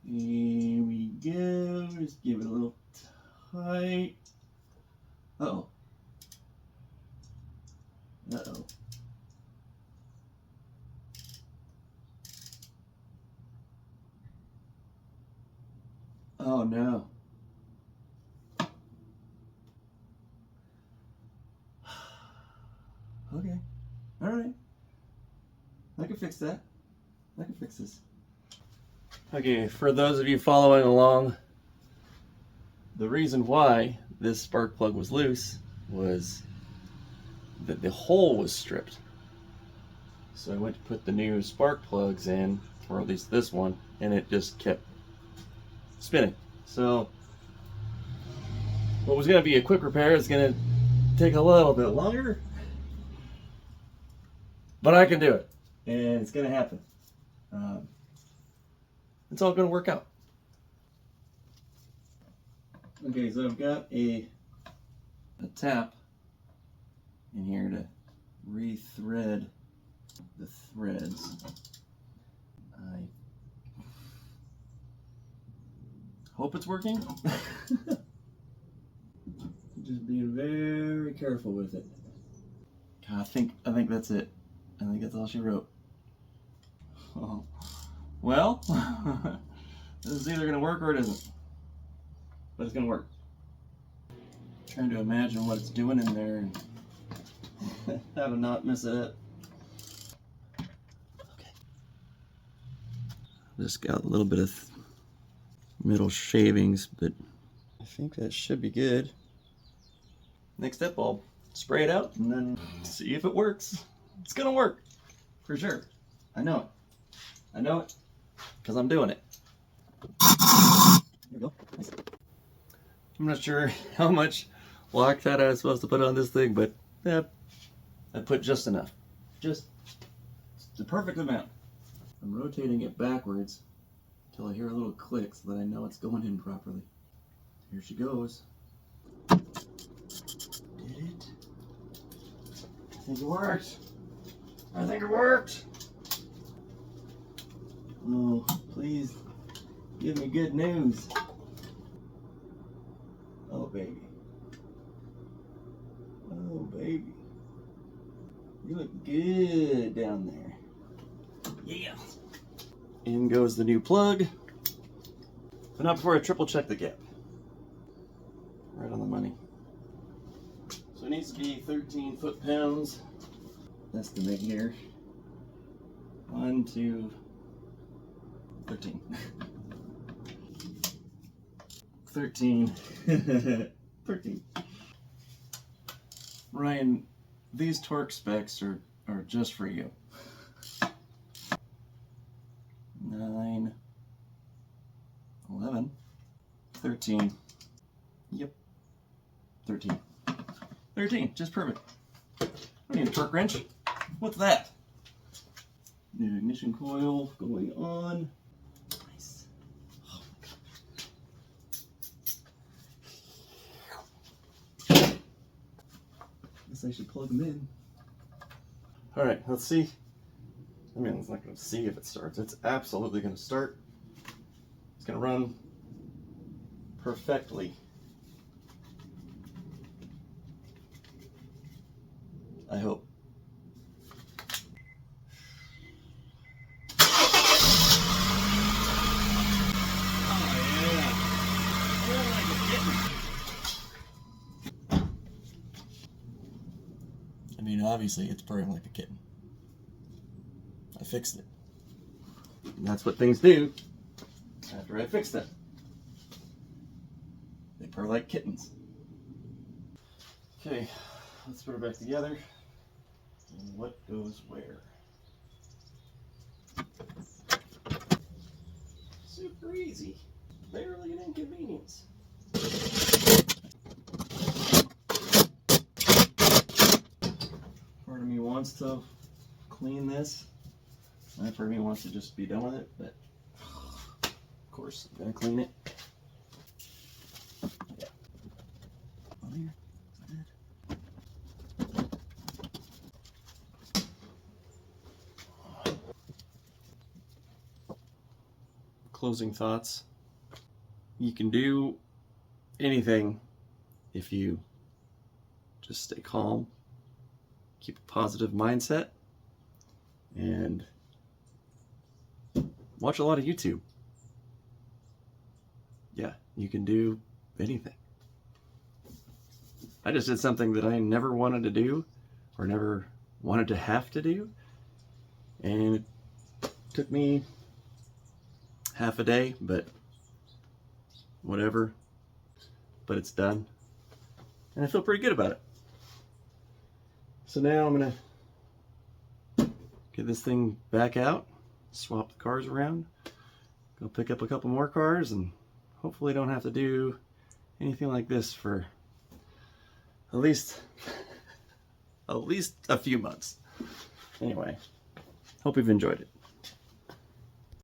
Here we go. Just give it a little tight. Uh-oh. Uh-oh. Oh no. Okay. Alright. I can fix that. I can fix this. Okay, for those of you following along, the reason why this spark plug was loose was that the hole was stripped. So I went to put the new spark plugs in, or at least this one, and it just kept spinning. So what was going to be a quick repair is going to take a little bit longer, but I can do it, and it's going to happen. It's all going to work out. Okay, so I've got a tap in here to re-thread the threads. I hope it's working. Just being very careful with it. I think that's it. I think that's all she wrote. Oh. Well, this is either gonna work or it isn't. But it's gonna work. Trying to imagine what it's doing in there and how to not mess it up. Okay. Just got a little bit of middle shavings, but I think that should be good. Next step, I'll spray it out and then see if it works. It's gonna work, for sure. I know it. I know it, because I'm doing it. There we go. Nice. I'm not sure how much Loctite I was supposed to put on this thing, but yeah, I put just enough. Just the perfect amount. I'm rotating it backwards until I hear a little click so that I know it's going in properly. Here she goes. Did it? I think it worked. I think it worked. Oh, please give me good news. Oh, baby. Oh, baby. You look good down there. Yeah. In goes the new plug. But not before I triple check the gap. Right on the money. So it needs to be 13 foot-pounds. Estimate here. 1, 2, 13. 13. 13. Ryan, these torque specs are just for you. 9, 11, 13. Yep. 13. 13, just perfect. I need a torque wrench. What's that? New ignition coil going on. Nice. Oh my God. Guess I should plug them in. All right, let's see. I mean, it's not going to see if it starts. It's absolutely going to start. It's going to run perfectly. I hope. I mean, obviously, it's purring like a kitten. I fixed it. And that's what things do after I fix them. They purr like kittens. Okay, let's put it back together. And what goes where? Super easy. Barely an inconvenience. Part of me wants to clean this. Part of me wants to just be done with it, but of course I'm gonna clean it. Yeah. On here. closing thoughts. You can do anything if you just stay calm, keep a positive mindset, and watch a lot of YouTube. Yeah, you can do anything. I just did something that I never wanted to do or never wanted to have to do, and it took me half a day, but whatever. But it's done, and I feel pretty good about it. So now I'm gonna get this thing back out, swap the cars around, go pick up a couple more cars, and hopefully don't have to do anything like this for at least a few months. Anyway, hope you've enjoyed it.